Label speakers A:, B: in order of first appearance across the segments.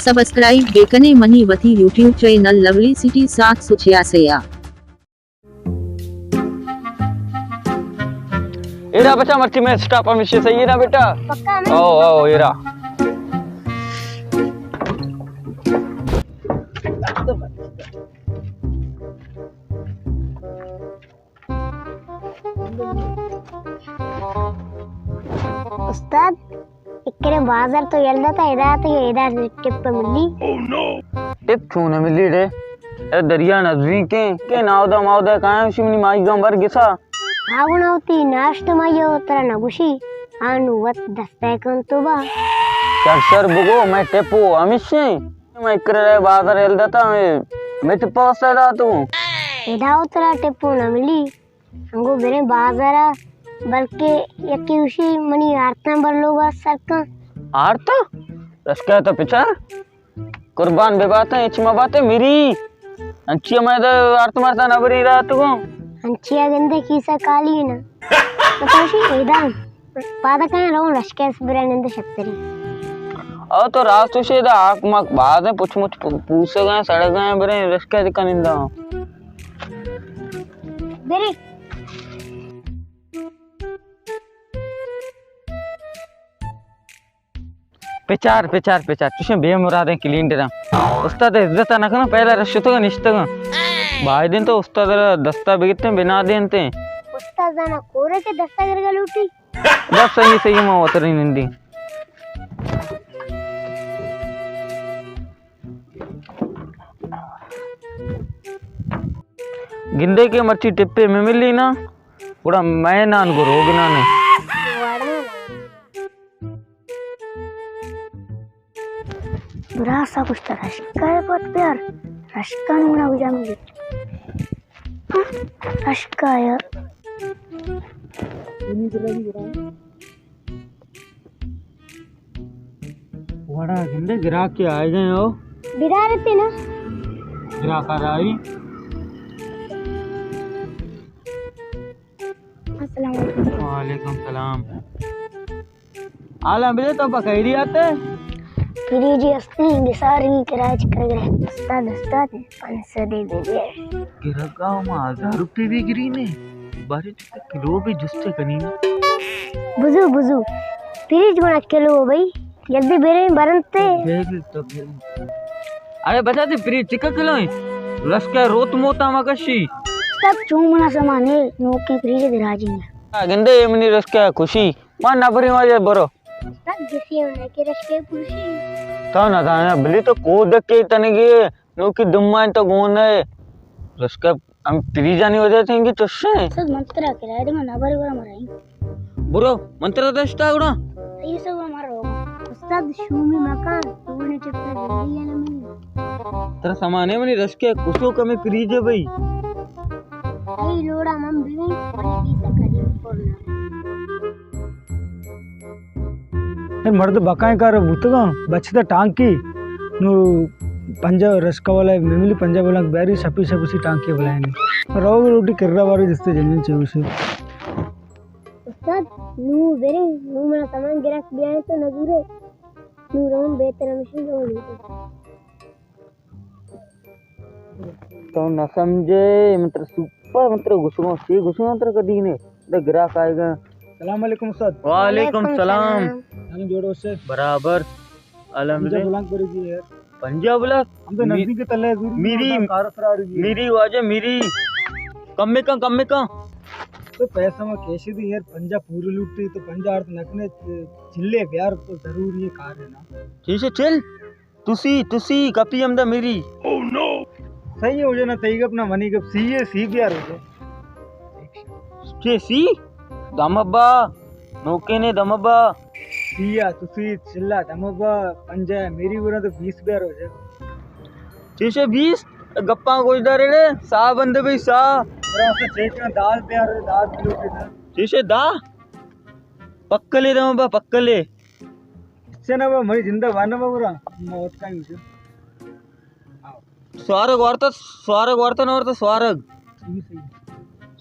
A: Subscribe બેકને money વધી YouTube channel lovely city 786
B: era बच्चा मर्ची में स्टॉप हमेशा सही है ना बेटा।
C: पक्का में
B: ओ ओ एरा
C: उस्ताद इकडे बाजार तो येल्दा था इधर तो ये इधर टिप पे मिली
B: टिप छूने मिली रे ए दरिया नजदीक के नावदा मावदा कायम शिमनी माई गंबर गिसा
C: आगुणावती नाश्त मायो तर नगुशी आनु वत दस्ताकन तो बा
B: सर सर बुगो मैं टिपो हमेशा मैं करे बाजार येल्दा था मैं टिप वस्ता तू
C: इधर उतरा टिप न मिली अंगो बेरे बाजारा बल्कि यकी उसी मनी आरता बर लोगा सरका
B: आरता रसका तो पिचार कुर्बान बे बात है इचमा बात है मेरी अंची मैं तो आरत मारता ना बरी रात को
C: अंचिया गंदे कीसा काली ना तोशी इधर पादकने रो रश्केस बिरनंद शक्तरी
B: और तो रास्तु से दा आंख मक बाद में पूछ मुछ पूछे गए सड़ गए बरे रश्के दिकनिंदा
C: बेरे
B: पिचार पिचार पिचार तुझे बेमुरादे क्लीन डरा उस्ताद इज्जत ना करना पहला रश तो निश्चित भाई दिन तो उस्ताद दस्ता बिगते बिना देनते
C: उस्ताद जाना कोरे के दस्ता कर लूटी
B: बस सही सही मैं उतरी निंदी गिंदे के मर्ची टिप्पे में मिली ना पूरा मैं ना को रोगना ने
C: रासा कुछ तरह रश्का है बहुत प्यार रश्का नहीं बना बुझा मुझे रश्का यार
B: वड़ा गिंदे गिरा के आए गए हो
C: बिरा रहते ना
B: गिरा कर आई
C: अस्सलाम वालेकुम
B: वालेकुम सलाम आला मिले तो पकड़ी आते
C: फिरी जी असली बिसारी कराच कर गए उस्ताद उस्ताद 500 दे दीजिए
B: गिरगा में 1000 रुपए भी गिरी ने बारे किलो भी जुस्ते कनी
C: बुझू बुझू फिरी गुना किलो भाई जल्दी बेरे बरनते
B: तो अरे बता दे फ्री चिका किलो रस का रोत मोता मकशी
C: सब चूमना समाने नो के फ्री दे राजी
B: गंदे मनी रस का खुशी मान ना भरी माजे बरो
C: सब जिसे उन्हें के रश के पुरुषी
B: था ना बली तो को देख के तने के नो की दुम्मा तो गोन है रस का हम फ्री जानी वजह से इनकी चुस्से
C: सब मंत्रा के राय में ना भरी बरा मराई
B: बुरो मंत्र दस्ता गुड़ा
C: ये सब हमारा होगा उस्ताद शूमी मकान तूने चप्पल ले लिया ना मैं
B: तेरा सामान है मनी रस के कुसो कमे फ्री जे भाई
C: आई लोड़ा मम भी पलटी से करी कोरना
D: मर्द बकाय कर बुतगा बचता टांकी नु पंजाब रसकवाला मेमली पंजाब वाला बैरी सपी सपी टांकी बुलाएने रोग रोटी किर्रा वारी दिसते जल्दी चाहिए उसे
C: उस्ताद नु बेरे नु मेरा सामान गिराक बिया तो नजूरे नु रोम बेहतर मशीन रो लेते
B: तो न समझे मंत्र सुपर मंत्र घुसो मंत्र कदी ने दे ग्राहक आएगा
D: सलाम अलैकुम उस्ताद
B: वालेकुम सलाम
D: हम जोड़ो से
B: बराबर अल्हम्दुलिल्लाह
D: बुलांग करेगी यार
B: पंजाब ब्लॉक
D: हम तो नजदीक के तले
B: मेरी
D: कार फरार है
B: मेरी वाजे मेरी कम में का
D: तो पैसा में कैसे दी यार पंजाब पूरी लूटती तो पंजाब नखने चिल्ले प्यार तो जरूरी है कार है ना
B: ठीक है चल तुसी कपी हमदा मेरी
D: ओह नो सही हो जाना सही अपना मनी कब सी प्यार हो जाए
B: के सी दमब्बा नोके ने दमब्बा
D: सिया तुसी चिल्ला दमब्बा पंजा मेरी बुरा तो 20 प्यार हो जाए
B: ठीक है 20 गप्पा कोई डरे रे सा बंदे भाई सा
D: से चेकना दाल प्यार है दाल किलो के
B: ठीक है दा पक्कले दमब्बा पक्कले
D: से ना वो मरी जिंदा वाना बुरा मौत का ही
B: स्वारग वार्ता ना वार्ता स्वारग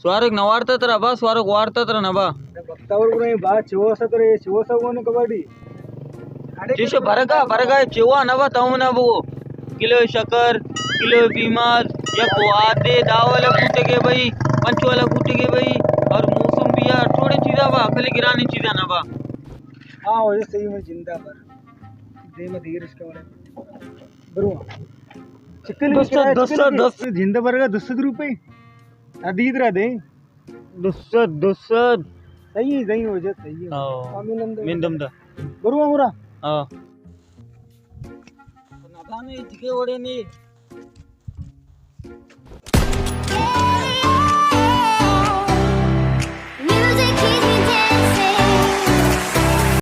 B: स्वारग न वार्ता तर बा स्वारग वार्ता तर न बा
D: बक्तावर बा शिवसा तर शिवसा कबड्डी
B: जैसे बरगा चेवा नवा ताऊ ना वो किलो शक्कर किलो बीमार या आधे दावला कूटे के भाई पंच वाला कूटे के भाई और मौसम भी यार थोड़े चीज़ा बा खाली गिरानी चीज़ा ना बा
D: हाँ वजह सही में जिंदा पर दे में धीरे इसके वाले बरुआ चिकन दस जिंदा बरगा 200 रुपये अदीद रहा दे
B: 200
D: सही वजह सही है
B: मिंदम दा
D: बरुआ मुरा
B: हाँ नादाने जिगे ओडे नी